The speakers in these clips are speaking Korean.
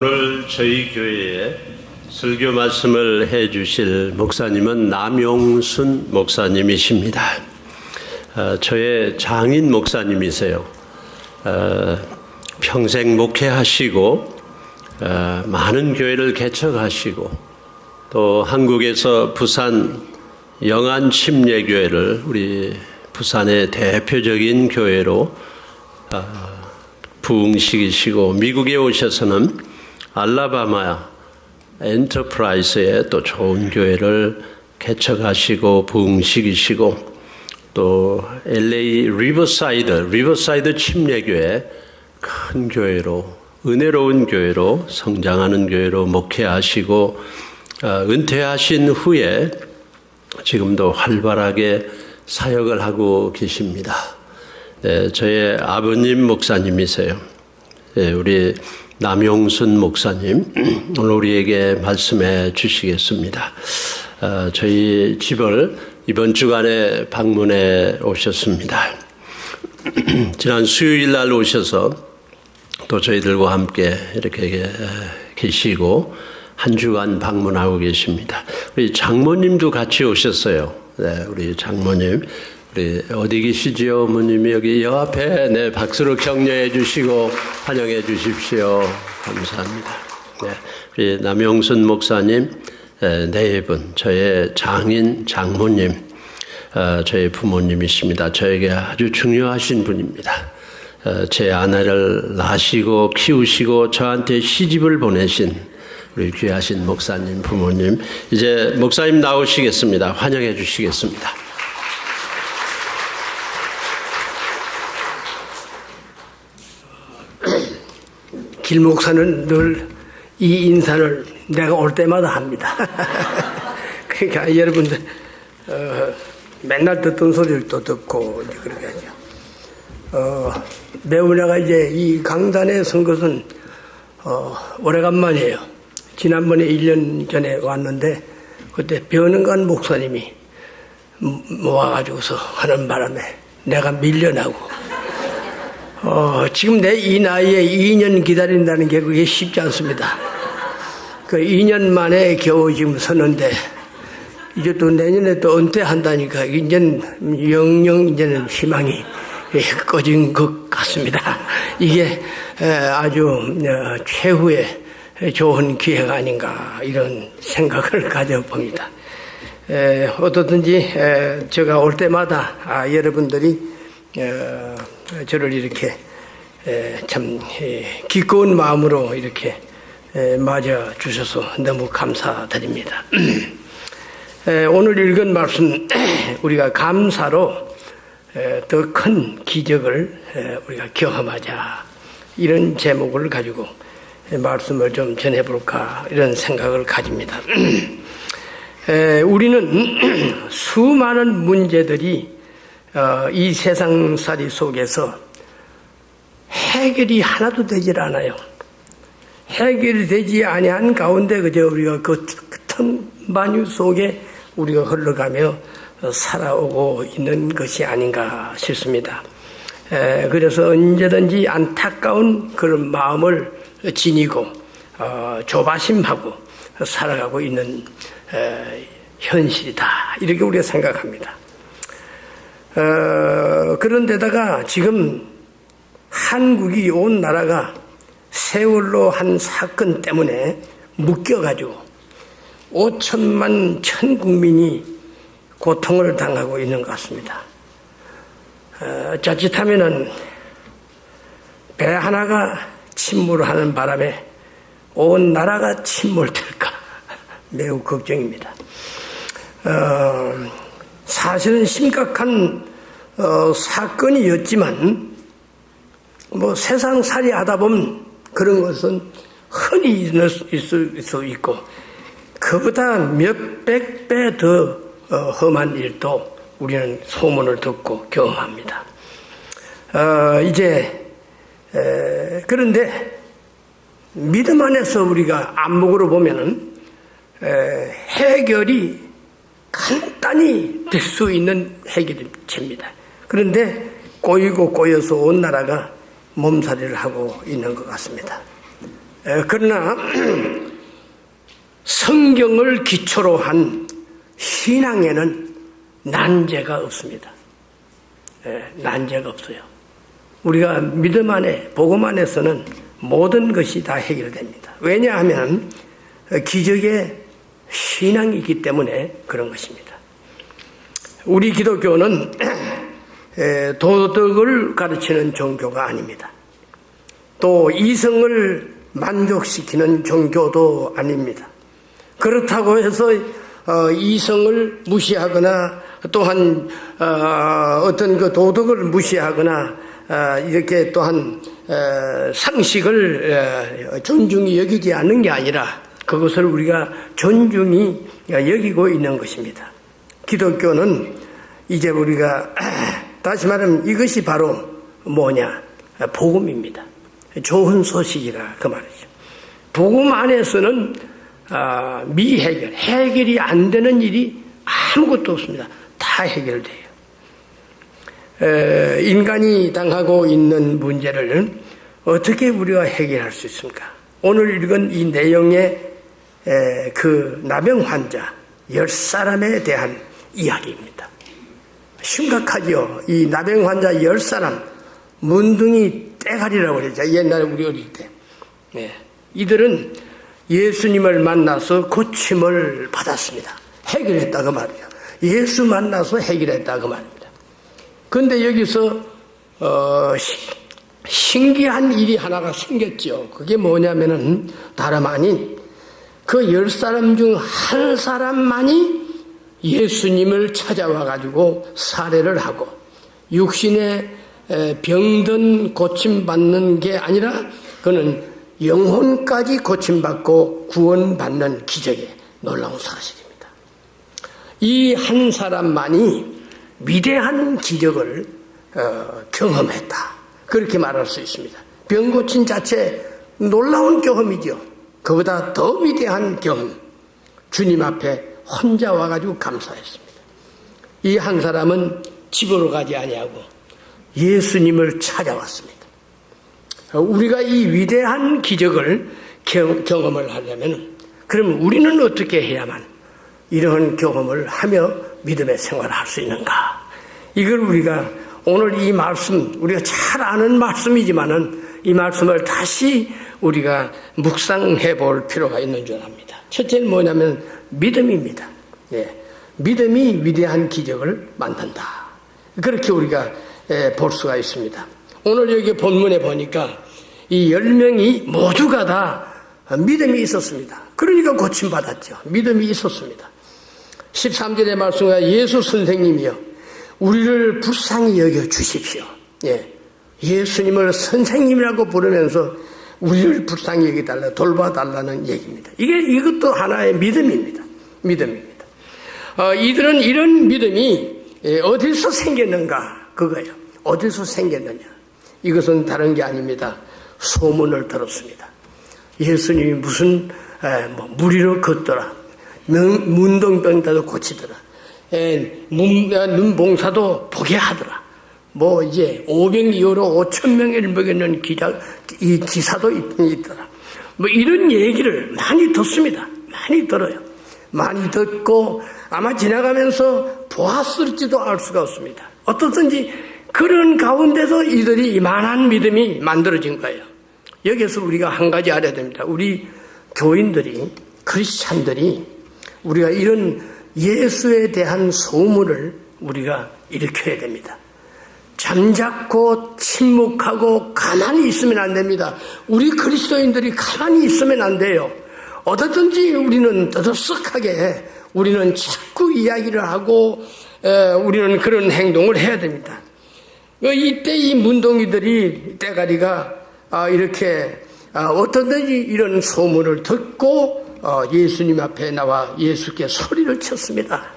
오늘 저희 교회에 설교 말씀을 해주실 목사님은 남용순 목사님이십니다. 저의 장인 목사님이세요. 평생 목회하시고 많은 교회를 개척하시고 또 한국에서 부산 영안침례교회를 우리 부산의 대표적인 교회로 부흥시키시고 미국에 오셔서는 알라바마 엔터프라이즈에 또 좋은 교회를 개척하시고 부흥시키시고 또 LA 리버사이드 침례교회 큰 교회로 은혜로운 교회로 성장하는 교회로 목회하시고 은퇴하신 후에 지금도 활발하게 사역을 하고 계십니다. 네, 저의 아버님 목사님이세요. 네, 우리 남용순 목사님 오늘 우리에게 말씀해 주시겠습니다. 저희 집을 이번 주간에 방문해 오셨습니다. 지난 수요일 날 오셔서 또 저희들과 함께 이렇게 계시고 한 주간 방문하고 계십니다. 우리 장모님도 같이 오셨어요. 네, 우리 장모님. 우리 어디 계시지요? 어머님이 여기 옆에 네, 박수로 격려해 주시고 환영해 주십시오. 감사합니다. 네, 우리 남용순 목사님 네 분, 저의 장인 장모님, 저의 부모님이십니다. 저에게 아주 중요하신 분입니다. 제 아내를 낳으시고 키우시고 저한테 시집을 보내신 우리 귀하신 목사님 부모님, 이제 목사님 나오시겠습니다. 환영해 주시겠습니다. 길 목사는 늘 이 인사를 내가 올 때마다 합니다. 그러니까 여러분들 맨날 듣던 소리를 또 듣고 이제 그렇게 하죠. 매우 내가 이제 이 강단에 선 것은 오래간만이에요. 지난번에 1년 전에 왔는데 그때 변은관 목사님이 와가지고서 하는 바람에 내가 밀려나고 지금 내 이 나이에 2년 기다린다는 게 그게 쉽지 않습니다. 그 2년 만에 겨우 지금 서는데 이제 또 내년에 또 은퇴한다니까 이제는 영영 이제는 희망이 꺼진 것 같습니다. 이게 아주 최후의 좋은 기회가 아닌가 이런 생각을 가져봅니다. 어떻든지 제가 올 때마다 여러분들이 저를 이렇게 참 기꺼운 마음으로 이렇게 맞아 주셔서 너무 감사드립니다. 오늘 읽은 말씀 우리가 감사로 더 큰 기적을 우리가 경험하자 이런 제목을 가지고 말씀을 좀 전해볼까 이런 생각을 가집니다. 우리는 수많은 문제들이 이 세상살이 속에서 해결이 하나도 되질 않아요. 해결이 되지 아니한 가운데 그저 우리가 그 틈바뉴 속에 우리가 흘러가며 살아오고 있는 것이 아닌가 싶습니다. 그래서 언제든지 안타까운 그런 마음을 지니고 조바심하고 살아가고 있는 현실이다 이렇게 우리가 생각합니다. 그런데다가 지금 한국이 온 나라가 세월로 한 사건 때문에 묶여가지고 5천만 천 국민이 고통을 당하고 있는 것 같습니다. 자칫하면은 배 하나가 침몰하는 바람에 온 나라가 침몰될까 매우 걱정입니다. 사실은 심각한 사건이었지만 뭐 세상살이 하다 보면 그런 것은 흔히 있을 수 있고 그보다 몇백 배 더 험한 일도 우리는 소문을 듣고 경험합니다. 그런데 믿음 안에서 우리가 안목으로 보면은 해결이 간단히 될 수 있는 해결책입니다. 그런데 꼬이고 꼬여서 온 나라가 몸살이를 하고 있는 것 같습니다. 그러나 성경을 기초로 한 신앙에는 난제가 없습니다. 난제가 없어요. 우리가 믿음 안에, 복음 안에서는 모든 것이 다 해결됩니다. 왜냐하면 기적의 신앙이 있기 때문에 그런 것입니다. 우리 기독교는 도덕을 가르치는 종교가 아닙니다. 또 이성을 만족시키는 종교도 아닙니다. 그렇다고 해서 이성을 무시하거나 또한 어떤 그 도덕을 무시하거나 이렇게 또한 상식을 존중히 여기지 않는 게 아니라 그것을 우리가 존중히 여기고 있는 것입니다. 기독교는 이제 우리가 다시 말하면 이것이 바로 뭐냐? 복음입니다. 좋은 소식이라 그 말이죠. 복음 안에서는 미해결, 해결이 안 되는 일이 아무것도 없습니다. 다 해결돼요. 인간이 당하고 있는 문제를 어떻게 우리가 해결할 수 있습니까? 오늘 읽은 이 내용의 그 나병 환자 10사람에 대한 이야기입니다. 심각하죠. 이 나병 환자 10사람, 문둥이 떼가리라고 그러죠. 옛날에 우리 어릴 때. 이들은 예수님을 만나서 고침을 받았습니다. 해결했다 그 말이에요. 예수 만나서 해결했다 그 말입니다. 그런데 여기서 신기한 일이 하나가 생겼죠. 그게 뭐냐면은 다름 아닌 그 10사람 중 한 사람만이 예수님을 찾아와 가지고 사례를 하고 육신의 병든 고침받는 게 아니라 그는 영혼까지 고침받고 구원받는 기적의 놀라운 사실입니다. 이 한 사람만이 위대한 기적을 경험했다. 그렇게 말할 수 있습니다. 병 고침 자체 놀라운 경험이죠. 그보다 더 위대한 경험. 주님 앞에 혼자 와가지고 감사했습니다. 이 한 사람은 집으로 가지 아니하고 예수님을 찾아왔습니다. 우리가 이 위대한 기적을 경험을 하려면 그럼 우리는 어떻게 해야만 이런 경험을 하며 믿음의 생활을 할 수 있는가? 이걸 우리가 오늘 이 말씀, 우리가 잘 아는 말씀이지만은 이 말씀을 다시 우리가 묵상해 볼 필요가 있는 줄 압니다. 첫째는 뭐냐면 믿음입니다. 믿음이 위대한 기적을 만든다. 그렇게 우리가 볼 수가 있습니다. 오늘 여기 본문에 보니까 이 10명이 모두가 다 믿음이 있었습니다. 그러니까 고침받았죠. 믿음이 있었습니다. 13절의 말씀에 예수 선생님이여 우리를 불쌍히 여겨 주십시오. 예수님을 선생님이라고 부르면서 우리를 불쌍히 여기달라, 돌봐달라는 얘기입니다. 이것도 하나의 믿음입니다. 믿음입니다. 이들은 이런 믿음이 어디서 생겼는가? 그거예요. 어디서 생겼느냐? 이것은 다른 게 아닙니다. 소문을 들었습니다. 예수님이 무슨 무리로 걷더라. 문둥병자도 고치더라. 눈봉사도 보게 하더라. 이제 500이후로 5,000명을 먹이는 이 기사도 있더라. 이런 얘기를 많이 듣습니다. 많이 들어요. 많이 듣고 아마 지나가면서 보았을지도 알 수가 없습니다. 어떻든지 그런 가운데서 이들이 이만한 믿음이 만들어진 거예요. 여기서 우리가 한 가지 알아야 됩니다. 우리 교인들이, 크리스찬들이 우리가 이런 예수에 대한 소문을 우리가 일으켜야 됩니다. 잠자코 침묵하고 가만히 있으면 안 됩니다. 우리 그리스도인들이 가만히 있으면 안 돼요. 어떻든지 우리는 떠들썩하게 우리는 자꾸 이야기를 하고 우리는 그런 행동을 해야 됩니다. 이때 이 문둥이들이 대가리가 이렇게 어떤지 이런 소문을 듣고 예수님 앞에 나와 예수께 소리를 쳤습니다.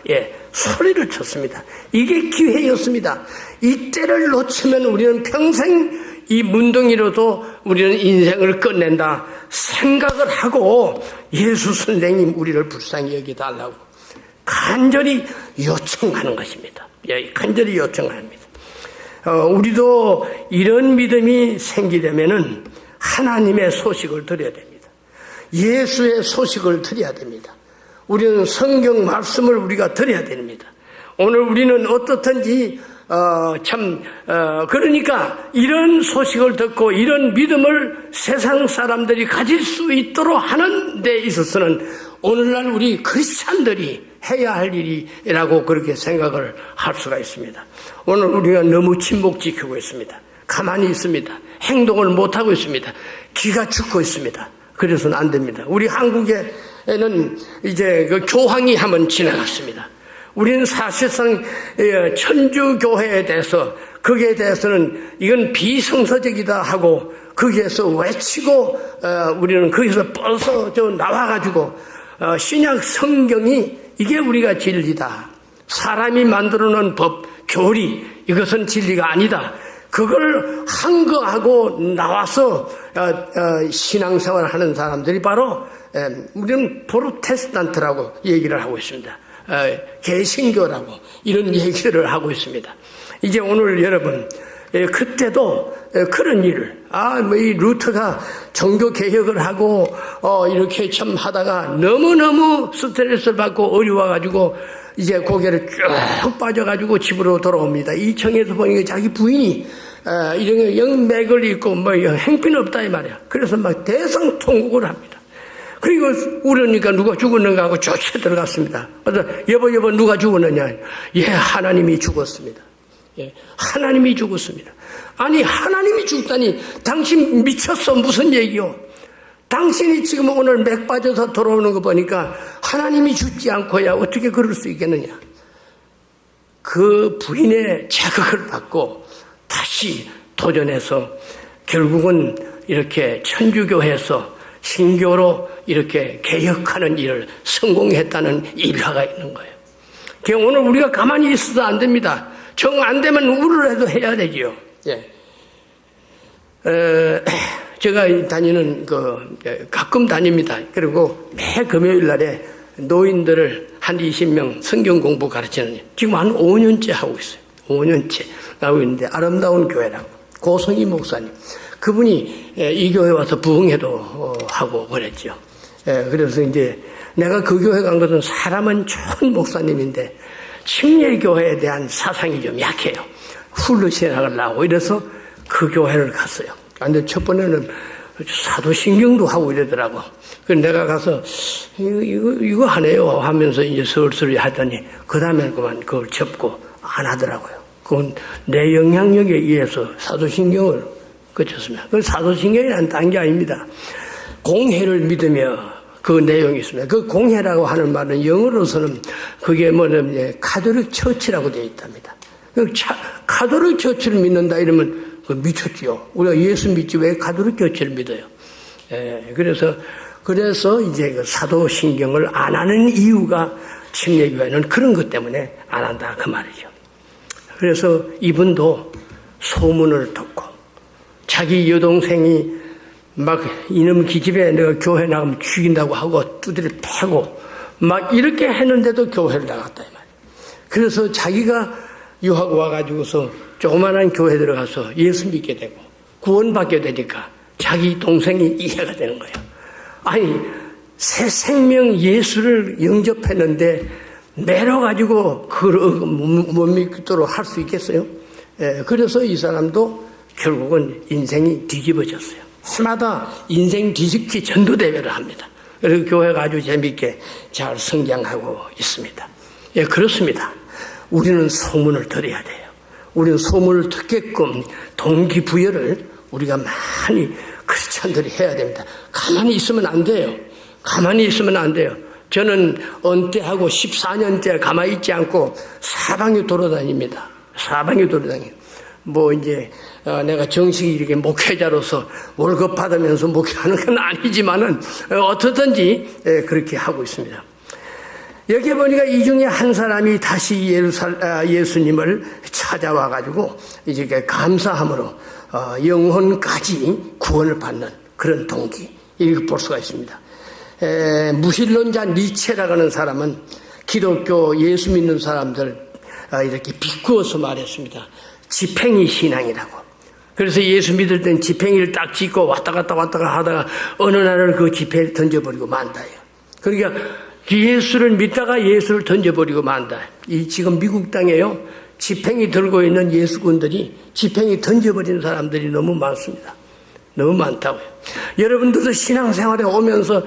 소리를 쳤습니다. 이게 기회였습니다. 이때를 놓치면 우리는 평생 이 문둥이로도 우리는 인생을 끝낸다 생각을 하고 예수 선생님 우리를 불쌍히 여기달라고 간절히 요청하는 것입니다. 간절히 요청합니다. 우리도 이런 믿음이 생기려면은 하나님의 소식을 들어야 됩니다. 예수의 소식을 드려야 됩니다. 우리는 성경 말씀을 우리가 드려야 됩니다. 오늘 우리는 어떻든지 그러니까 이런 소식을 듣고 이런 믿음을 세상 사람들이 가질 수 있도록 하는 데 있어서는 오늘날 우리 크리스찬들이 해야 할 일이라고 그렇게 생각을 할 수가 있습니다. 오늘 우리가 너무 침묵 지키고 있습니다. 가만히 있습니다. 행동을 못하고 있습니다. 기가 죽고 있습니다. 그래서는 안 됩니다. 우리 한국에는 이제 그 교황이 한번 지나갔습니다. 우리는 사실상 천주교회에 대해서 거기에 대해서는 이건 비성서적이다 하고 거기에서 외치고 우리는 거기서 벗어져 나와가지고 신약 성경이 이게 우리가 진리다. 사람이 만들어놓은 법, 교리 이것은 진리가 아니다. 그걸 항거하고 나와서 신앙생활을 하는 사람들이 바로 우리는 프로테스탄트라고 얘기를 하고 있습니다. 개신교라고 이런 얘기를 하고 있습니다. 이제 오늘 여러분 그때도 그런 일을 이 루터가 종교 개혁을 하고 이렇게 참 하다가 너무너무 스트레스를 받고 어려워가지고 이제 고개를 쭉 빠져가지고 집으로 돌아옵니다. 이 청에서 보니까 자기 부인이 이런 영맥을 입고 뭐 행편없다 이 말이야. 그래서 막 대성통곡을 합니다. 그리고 울으니까 누가 죽었는가 하고 쫓아 들어갔습니다. 그래서 여보 누가 죽었느냐? 예, 하나님이 죽었습니다. 예, 하나님이 죽었습니다. 아니 하나님이 죽다니 당신 미쳤어 무슨 얘기요? 당신이 지금 오늘 맥 빠져서 돌아오는 거 보니까 하나님이 죽지 않고야 어떻게 그럴 수 있겠느냐? 그 부인의 자극을 받고 다시 도전해서 결국은 이렇게 천주교에서 신교로 이렇게 개혁하는 일을 성공했다는 일화가 있는 거예요. 그러니까 오늘 우리가 가만히 있어도 안 됩니다. 정 안 되면 우울해도 해야 되지요. 예. 제가 다니는 가끔 다닙니다. 그리고 매 금요일 날에 노인들을 한 20명 성경 공부 가르치는 지금 한 5년째 하고 있어요. 5년째 하고 있는데 아름다운 교회라고 고성희 목사님 그분이 이 교회 와서 부흥회도 하고 그랬죠. 그래서 이제 내가 그 교회 간 것은 사람은 좋은 목사님인데 침례교회에 대한 사상이 좀 약해요. 훌로 신학을 나오고 이래서 그 교회를 갔어요. 근데 첫 번에는 사도신경도 하고 이러더라고. 그래서 내가 가서 이거 하네요 하면서 이제 슬슬 하더니 그 다음에는 그만 그걸 접고 안 하더라고요. 그건 내 영향력에 의해서 사도신경을 거쳤습니다. 그 사도신경이라는 딴 게 아닙니다. 공회를 믿으며 그 내용이 있습니다. 그 공회라고 하는 말은 영어로서는 그게 뭐냐면 카톨릭 처치라고 되어 있답니다. 카톨릭 처치를 믿는다 이러면 미쳤지요. 우리가 예수 믿지 왜 카톨릭 처치를 믿어요? 그래서 이제 그 사도신경을 안 하는 이유가 침례교회는 그런 것 때문에 안 한다 그 말이죠. 그래서 이분도 소문을 듣고 자기 여동생이 막 이놈 기집애 내가 교회 나가면 죽인다고 하고 두드려 패고 막 이렇게 했는데도 교회를 나갔다 이 말이에요. 그래서 자기가 유학 와가지고서 조그만한 교회 들어가서 예수 믿게 되고 구원받게 되니까 자기 동생이 이해가 되는 거예요. 아니 새 생명 예수를 영접했는데 매려가지고 그걸 못 믿도록 할 수 있겠어요? 그래서 이 사람도 결국은 인생이 뒤집어졌어요. 해마다 인생 뒤집기 전도대회를 합니다. 그래서 교회가 아주 재미있게 잘 성장하고 있습니다. 예, 그렇습니다. 우리는 소문을 들어야 돼요. 우리는 소문을 듣게끔 동기부여를 우리가 많이 크리스찬들이 해야 됩니다. 가만히 있으면 안 돼요. 가만히 있으면 안 돼요. 저는 은퇴하고 14년째 가만히 있지 않고 사방에 돌아다닙니다. 사방에 돌아다니고. 뭐 이제 내가 정식이 이렇게 목회자로서 월급 받으면서 목회하는 건 아니지만은 어떻든지 그렇게 하고 있습니다. 여기 보니까 이 중에 한 사람이 다시 예수님을 찾아와 가지고 이제 감사함으로 영혼까지 구원을 받는 그런 동기 이렇게 볼 수가 있습니다. 무신론자 니체라고 하는 사람은 기독교 예수 믿는 사람들 이렇게 비꼬아서 말했습니다. 지팽이 신앙이라고. 그래서 예수 믿을 땐 지팽이를 딱 짚고 왔다 갔다 하다가 어느 날을 그 지팽이를 던져버리고 만다요. 그러니까 예수를 믿다가 예수를 던져버리고 만다. 이 지금 미국 땅에요, 지팽이 들고 있는 예수군들이 지팽이 던져버리는 사람들이 너무 많습니다. 너무 많다고요. 여러분들도 신앙생활에 오면서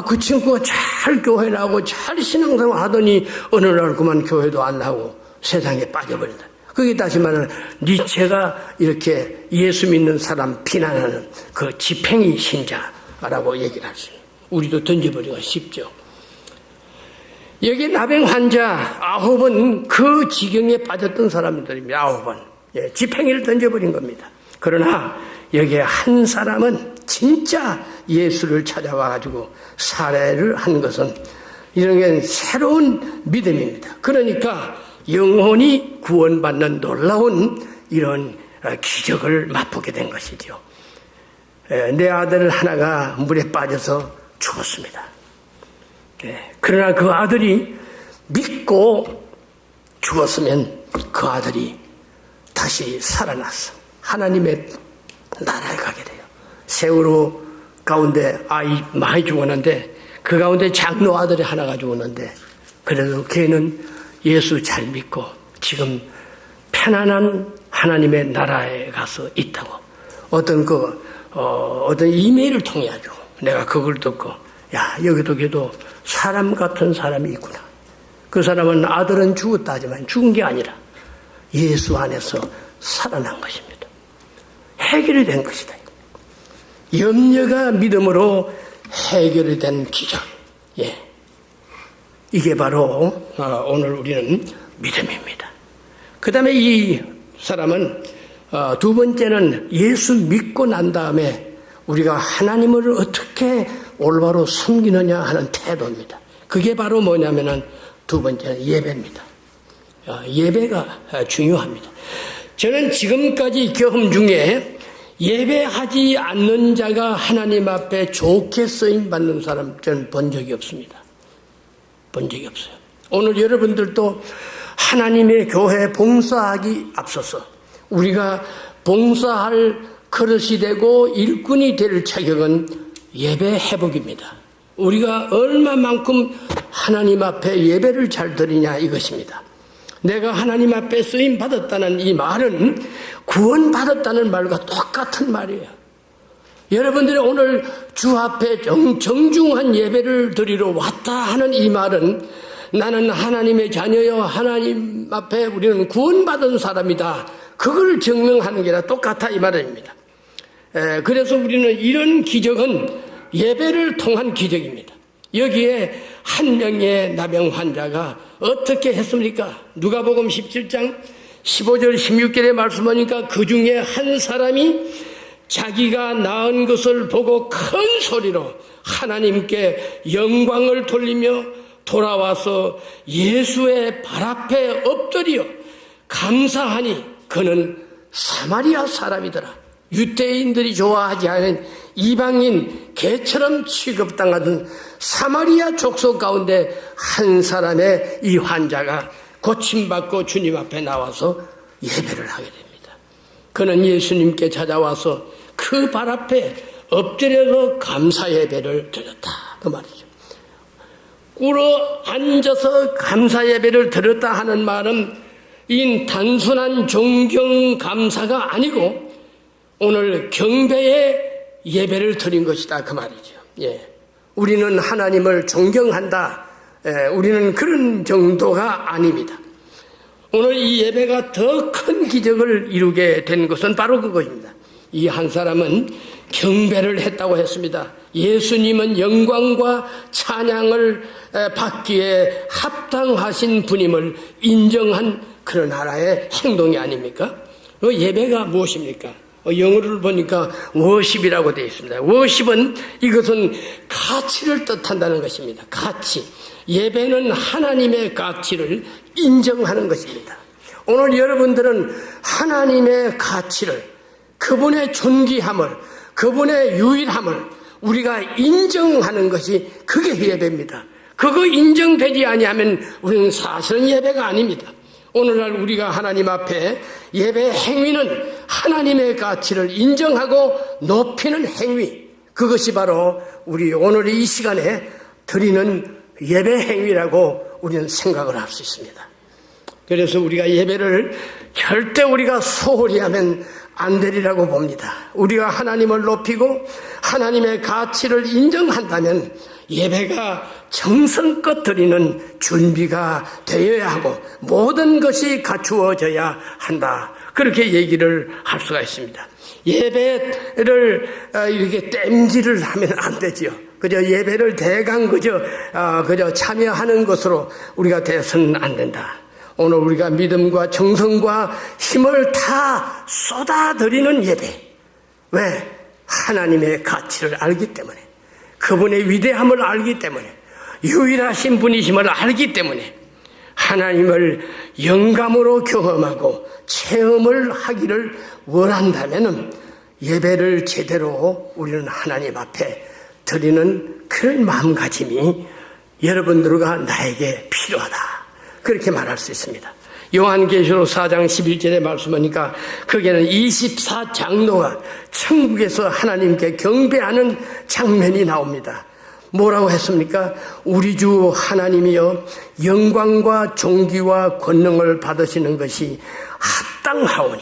그 친구가 잘 교회 나오고 잘 신앙생활 하더니 어느 날 그만 교회도 안 나오고 세상에 빠져버린다. 그게 다시 말하면 니체가 이렇게 예수 믿는 사람 비난하는 그 지팽이 신자라고 얘기를 할 수 있어요. 우리도 던져버리기가 쉽죠. 여기 나병 환자 9은 그 지경에 빠졌던 사람들입니다. 9번. 예, 지팽이를 던져버린 겁니다. 그러나 여기에 한 사람은 진짜 예수를 찾아와가지고 살해를 한 것은 이런 게 새로운 믿음입니다. 그러니까 영혼이 구원받는 놀라운 이런 기적을 맛보게 된 것이죠. 내 아들 하나가 물에 빠져서 죽었습니다. 그러나 그 아들이 믿고 죽었으면 그 아들이 다시 살아났어. 하나님의 나라에 가게 돼요. 세월호 가운데 아이 많이 죽었는데 그 가운데 장로 아들이 하나가 죽었는데 그래도 걔는 예수 잘 믿고 지금 편안한 하나님의 나라에 가서 있다고. 어떤 이메일을 통해 가지고 내가 그걸 듣고 야, 여기도 걔도 사람 같은 사람이 있구나. 그 사람은 아들은 죽었다 하지만 죽은 게 아니라 예수 안에서 살아난 것입니다. 해결이 된 것이다. 염려가 믿음으로 해결이 된 기적. 예. 이게 바로 오늘 우리는 믿음입니다. 그 다음에 이 사람은 두 번째는 예수 믿고 난 다음에 우리가 하나님을 어떻게 올바로 섬기느냐 하는 태도입니다. 그게 바로 뭐냐면은 두 번째는 예배입니다. 예배가 중요합니다. 저는 지금까지 경험 중에 예배하지 않는 자가 하나님 앞에 좋게 쓰임 받는 사람 저는 본 적이 없습니다. 본 적이 없어요. 오늘 여러분들도 하나님의 교회 봉사하기 앞서서 우리가 봉사할 그릇이 되고 일꾼이 될 자격은 예배 회복입니다. 우리가 얼마만큼 하나님 앞에 예배를 잘 드리냐 이것입니다. 내가 하나님 앞에 쓰임 받았다는 이 말은 구원 받았다는 말과 똑같은 말이에요. 여러분들이 오늘 주 앞에 정중한 예배를 드리러 왔다 하는 이 말은 나는 하나님의 자녀여 하나님 앞에 우리는 구원받은 사람이다. 그걸 증명하는 게라 똑같아 이 말입니다. 그래서 우리는 이런 기적은 예배를 통한 기적입니다. 여기에 한 명의 나병 환자가 어떻게 했습니까? 누가복음 17장 15절 16절에 말씀하니까 그 중에 한 사람이 자기가 나은 것을 보고 큰 소리로 하나님께 영광을 돌리며 돌아와서 예수의 발 앞에 엎드려 감사하니 그는 사마리아 사람이더라. 유대인들이 좋아하지 않은 이방인 개처럼 취급당하던 사마리아 족속 가운데 한 사람의 이 환자가 고침받고 주님 앞에 나와서 예배를 하게 됩니다. 그는 예수님께 찾아와서 그 발 앞에 엎드려서 감사 예배를 드렸다. 그 말이죠. 꿇어 앉아서 감사 예배를 드렸다 하는 말은 이 단순한 존경 감사가 아니고 오늘 경배의 예배를 드린 것이다. 그 말이죠. 예. 우리는 하나님을 존경한다. 우리는 그런 정도가 아닙니다. 오늘 이 예배가 더 큰 기적을 이루게 된 것은 바로 그것입니다. 이 한 사람은 경배를 했다고 했습니다. 예수님은 영광과 찬양을 받기에 합당하신 분임을 인정한 그런 하나의 행동이 아닙니까? 그 예배가 무엇입니까? 영어를 보니까 워십이라고 되어 있습니다. 워십은 이것은 가치를 뜻한다는 것입니다. 가치. 예배는 하나님의 가치를 인정하는 것입니다. 오늘 여러분들은 하나님의 가치를, 그분의 존귀함을, 그분의 유일함을 우리가 인정하는 것이 그게 예배입니다. 그거 인정되지 아니하면 우리는 사실은 예배가 아닙니다. 오늘날 우리가 하나님 앞에 예배 행위는 하나님의 가치를 인정하고 높이는 행위, 그것이 바로 우리 오늘 이 시간에 드리는 예배 행위라고 우리는 생각을 할 수 있습니다. 그래서 우리가 예배를 절대 우리가 소홀히 하면 안 되리라고 봅니다. 우리가 하나님을 높이고 하나님의 가치를 인정한다면 예배가 정성껏 드리는 준비가 되어야 하고 모든 것이 갖추어져야 한다. 그렇게 얘기를 할 수가 있습니다. 예배를 이렇게 땜질을 하면 안 되지요. 그저 예배를 대강 그저 참여하는 것으로 우리가 돼서는 안 된다. 오늘 우리가 믿음과 정성과 힘을 다 쏟아드리는 예배. 왜? 하나님의 가치를 알기 때문에, 그분의 위대함을 알기 때문에, 유일하신 분이심을 알기 때문에 하나님을 영감으로 경험하고 체험을 하기를 원한다면 예배를 제대로 우리는 하나님 앞에 드리는 그런 마음가짐이 여러분들과 나에게 필요하다. 그렇게 말할 수 있습니다. 요한계시록 4장 11절에 말씀하니까 거기에는 24장로가 천국에서 하나님께 경배하는 장면이 나옵니다. 뭐라고 했습니까? 우리 주 하나님이여 영광과 존귀와 권능을 받으시는 것이 합당하오니,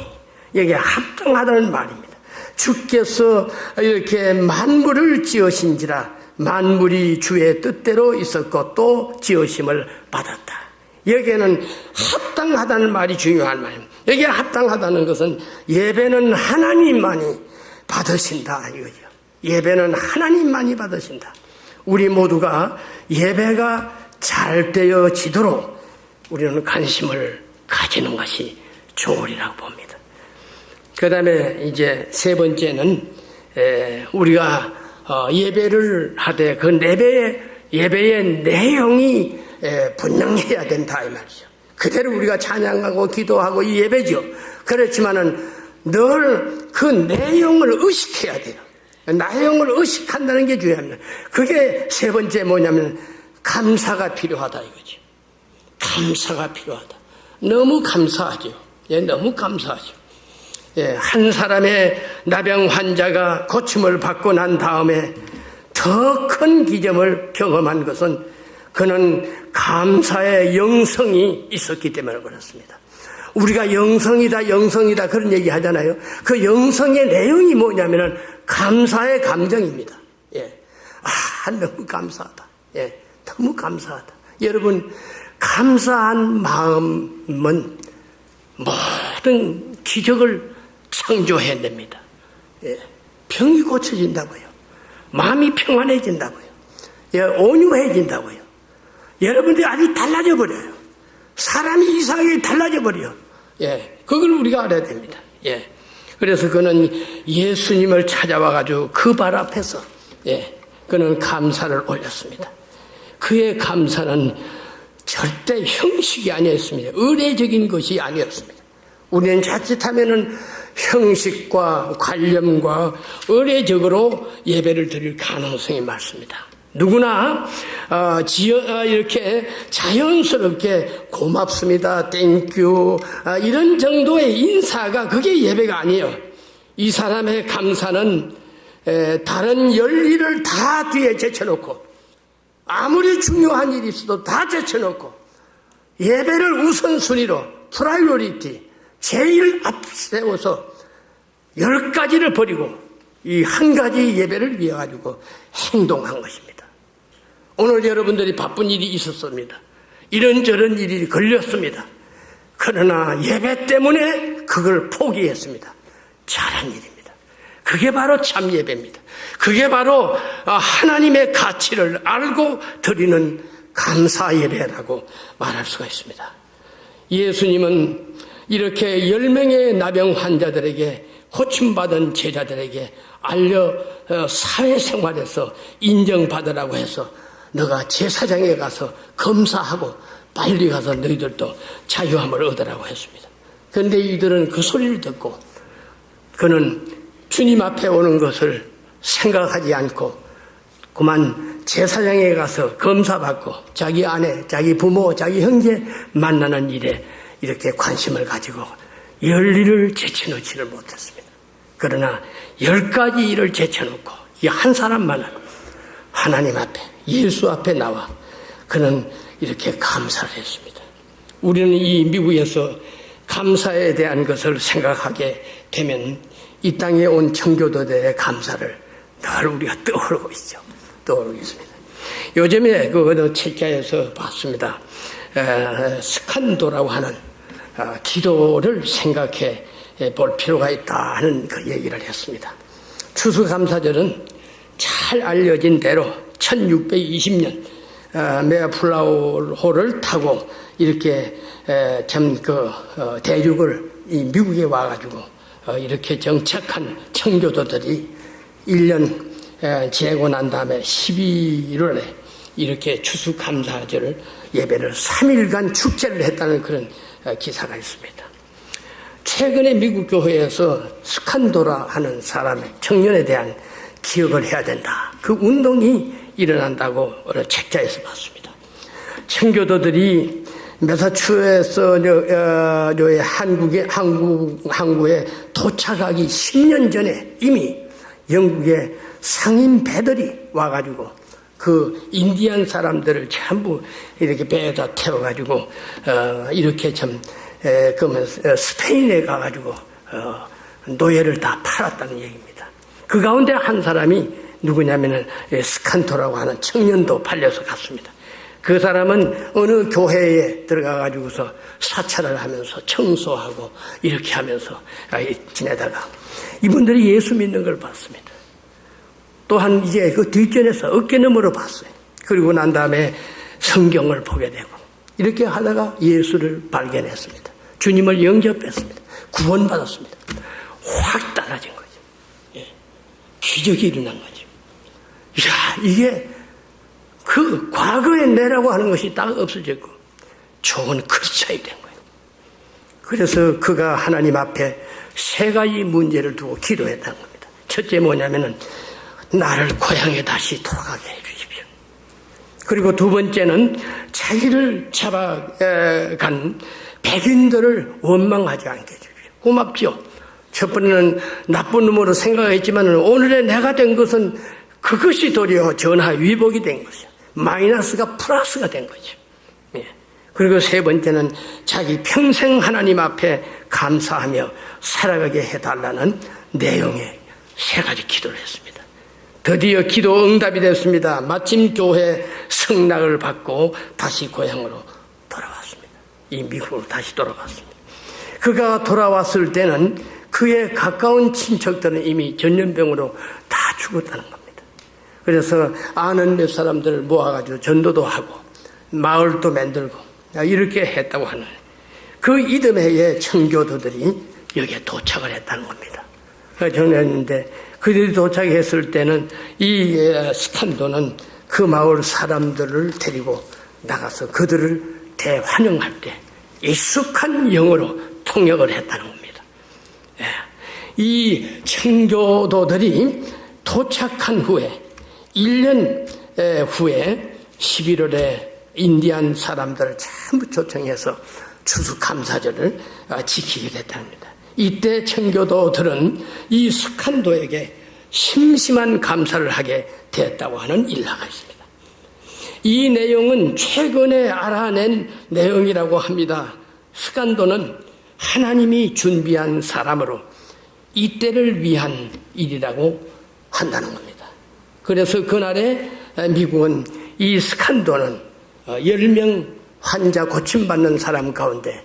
여기에 합당하다는 말입니다. 주께서 이렇게 만물을 지으신지라 만물이 주의 뜻대로 있었고 또 지으심을 받았다. 여기에는 합당하다는 말이 중요한 말입니다. 여기에 합당하다는 것은 예배는 하나님만이 받으신다 이거죠. 예배는 하나님만이 받으신다. 우리 모두가 예배가 잘 되어지도록 우리는 관심을 가지는 것이 좋으리라고 봅니다. 그 다음에 이제 세 번째는 우리가 예배를 하되 그 예배의 내용이 분명해야 된다 이 말이죠. 그대로 우리가 찬양하고 기도하고 이 예배죠. 그렇지만은 늘 그 내용을 의식해야 돼요. 내용을 의식한다는 게 중요합니다. 그게 세 번째 뭐냐면 감사가 필요하다 이거죠. 감사가 필요하다. 너무 감사하죠. 너무 감사하죠. 한 사람의 나병 환자가 고침을 받고 난 다음에 더 큰 기적을 경험한 것은 그는 감사의 영성이 있었기 때문에 그렇습니다. 우리가 영성이다 그런 얘기 하잖아요. 그 영성의 내용이 뭐냐면은 감사의 감정입니다. 너무 감사하다. 너무 감사하다. 여러분, 감사한 마음은 모든 기적을 창조해냅니다. 병이 고쳐진다고요. 마음이 평안해진다고요. 온유해진다고요. 여러분들이 아주 달라져 버려요. 사람이 이상하게 달라져 버려요. 그걸 우리가 알아야 됩니다. 그래서 그는 예수님을 찾아와가지고 그 발 앞에서 그는 감사를 올렸습니다. 그의 감사는 절대 형식이 아니었습니다. 의례적인 것이 아니었습니다. 우리는 자칫하면은 형식과 관념과 의례적으로 예배를 드릴 가능성이 많습니다. 누구나 이렇게 자연스럽게 고맙습니다, 땡큐 이런 정도의 인사가 그게 예배가 아니에요. 이 사람의 감사는 다른 열일을 다 뒤에 제쳐놓고 아무리 중요한 일이 있어도 다 제쳐놓고 예배를 우선순위로 프라이오리티 제일 앞세워서 10가지를 버리고 이 한 가지 예배를 위해 가지고 행동한 것입니다. 오늘 여러분들이 바쁜 일이 있었습니다. 이런저런 일이 걸렸습니다. 그러나 예배 때문에 그걸 포기했습니다. 잘한 일입니다. 그게 바로 참 예배입니다. 그게 바로 하나님의 가치를 알고 드리는 감사 예배라고 말할 수가 있습니다. 예수님은 이렇게 10명의 나병 환자들에게 호침받은 제자들에게 알려 사회생활에서 인정받으라고 해서 너가 제사장에 가서 검사하고 빨리 가서 너희들도 자유함을 얻으라고 했습니다. 그런데 이들은 그 소리를 듣고 그는 주님 앞에 오는 것을 생각하지 않고 그만 제사장에 가서 검사받고 자기 아내, 자기 부모, 자기 형제 만나는 일에 이렇게 관심을 가지고 10일을 제쳐놓지를 못했습니다. 그러나 10가지 일을 제쳐놓고 이 한 사람만은 하나님 앞에, 예수 앞에 나와 그는 이렇게 감사를 했습니다. 우리는 이 미국에서 감사에 대한 것을 생각하게 되면 이 땅에 온 청교도들의 감사를 늘 우리가 떠오르고 있죠. 떠오르고 있습니다. 요즘에 그 책자에서 봤습니다. 스칸도라고 하는 기도를 생각해 볼 필요가 있다 하는 그 얘기를 했습니다. 추수감사절은 잘 알려진 대로 1620년 메아플라워호를 타고 이렇게 대륙을 이 미국에 와가지고 이렇게 정착한 청교도들이 1년 지내고 난 다음에 11월에 이렇게 추수감사절 예배를 3일간 축제를 했다는 그런 기사가 있습니다. 최근에 미국 교회에서 스칸도라 하는 사람의 청년에 대한 기억을 해야 된다. 그 운동이 일어난다고 어느 책자에서 봤습니다. 청교도들이 매사추세츠의 항구에 도착하기 10년 전에 이미 영국의 상인 배들이 와가지고 그 인디안 사람들을 전부 이렇게 배에다 태워가지고 이렇게 그러면 스페인에 가가지고 노예를 다 팔았다는 얘기입니다. 그 가운데 한 사람이 누구냐면은 스칸토라고 하는 청년도 팔려서 갔습니다. 그 사람은 어느 교회에 들어가가지고서 사찰을 하면서 청소하고 이렇게 하면서 지내다가 이분들이 예수 믿는 걸 봤습니다. 또한 이제 그 뒷전에서 어깨너머로 봤어요. 그리고 난 다음에 성경을 보게 되고 이렇게 하다가 예수를 발견했습니다. 주님을 영접했습니다. 구원받았습니다. 확 달라진 거죠. 예. 기적이 일어난 거죠. 이야, 이게 그 과거의 내라고 하는 것이 딱 없어졌고 좋은 크리스찬이 된 거예요. 그래서 그가 하나님 앞에 3가지 문제를 두고 기도했다는 겁니다. 첫째 뭐냐면은 나를 고향에 다시 돌아가게 해주십시오. 그리고 두 번째는 자기를 잡아간 백인들을 원망하지 않게 해주십시오. 고맙죠. 첫 번째는 나쁜 놈으로 생각했지만 오늘의 내가 된 것은 그것이 도리어 전화위복이 된 것이야. 마이너스가 플러스가 된 거죠. 예. 그리고 세 번째는 자기 평생 하나님 앞에 감사하며 살아가게 해달라는 내용의 3가지 기도를 했습니다. 드디어 기도 응답이 됐습니다. 마침 교회 승낙을 받고 다시 고향으로 돌아왔습니다. 이 미국으로 다시 돌아왔습니다. 그가 돌아왔을 때는 그의 가까운 친척들은 이미 전염병으로 다 죽었다는 겁니다. 그래서 아는 몇 사람들을 모아가지고 전도도 하고 마을도 만들고 이렇게 했다고 하는 그 이듬해에 청교도들이 여기에 도착을 했다는 겁니다. 정했는데 그들이 도착했을 때는 이 스칸도는 그 마을 사람들을 데리고 나가서 그들을 대환영할 때 익숙한 영어로 통역을 했다는 겁니다. 이 청교도들이 도착한 후에 1년 후에 11월에 인디안 사람들을 전부 초청해서 추수감사절을 지키게 됐답니다. 이때 청교도들은 이 스칸도에게 심심한 감사를 하게 되었다고 하는 일화가 있습니다. 이 내용은 최근에 알아낸 내용이라고 합니다. 스칸도는 하나님이 준비한 사람으로 이때를 위한 일이라고 한다는 겁니다. 그래서 그날에 미국은 이 스칸도는 10명 환자 고침받는 사람 가운데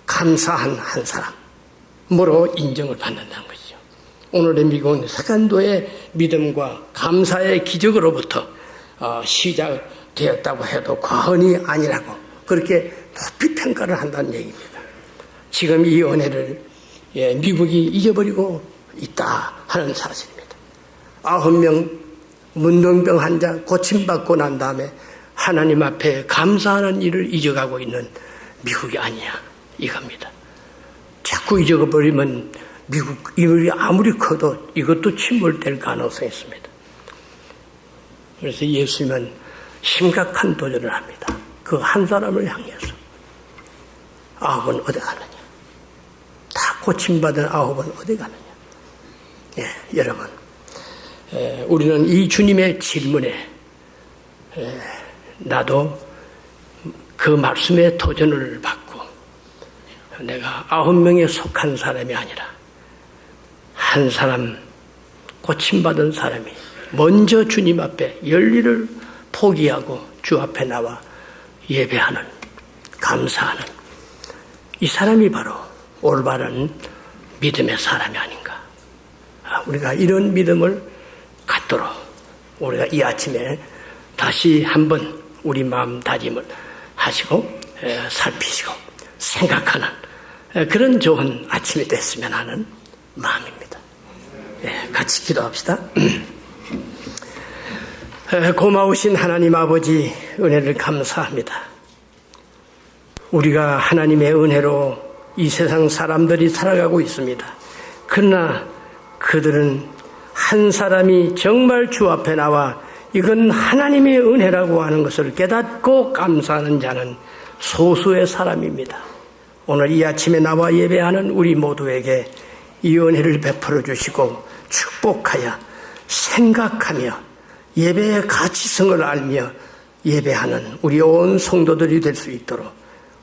감사한 한 사람으로 인정을 받는다는 것이죠. 오늘의 미국은 스칸도의 믿음과 감사의 기적으로부터 시작되었다고 해도 과언이 아니라고 그렇게 높이 평가를 한다는 얘기입니다. 지금 이 은혜를 미국이 잊어버리고 있다 하는 사실입니다. 9명 문둥병 환자 고침받고 난 다음에 하나님 앞에 감사하는 일을 잊어가고 있는 미국이 아니야 이겁니다. 자꾸 잊어버리면 미국 이물이 아무리 커도 이것도 침몰될 가능성이 있습니다. 그래서 예수님은 심각한 도전을 합니다. 그 한 사람을 향해서 9은 어디 가느냐? 다 고침받은 9은 어디 가느냐? 예, 여러분, 우리는 이 주님의 질문에 나도 그 말씀에 도전을 받고 내가 9명에 속한 사람이 아니라 한 사람, 고침받은 사람이 먼저 주님 앞에 열일을 포기하고 주 앞에 나와 예배하는, 감사하는 이 사람이 바로 올바른 믿음의 사람이 아닌가. 우리가 이런 믿음을 갖도록 우리가 이 아침에 다시 한번 우리 마음 다짐을 하시고 살피시고 생각하는 그런 좋은 아침이 됐으면 하는 마음입니다. 같이 기도합시다. 고마우신 하나님 아버지, 은혜를 감사합니다. 우리가 하나님의 은혜로 이 세상 사람들이 살아가고 있습니다. 그러나 그들은 한 사람이 정말 주 앞에 나와 이건 하나님의 은혜라고 하는 것을 깨닫고 감사하는 자는 소수의 사람입니다. 오늘 이 아침에 나와 예배하는 우리 모두에게 이 은혜를 베풀어 주시고 축복하여 생각하며 예배의 가치성을 알며 예배하는 우리 온 성도들이 될 수 있도록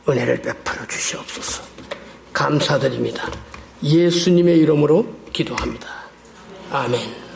은혜를 베풀어 주시옵소서. 감사드립니다. 예수님의 이름으로 기도합니다. 아멘.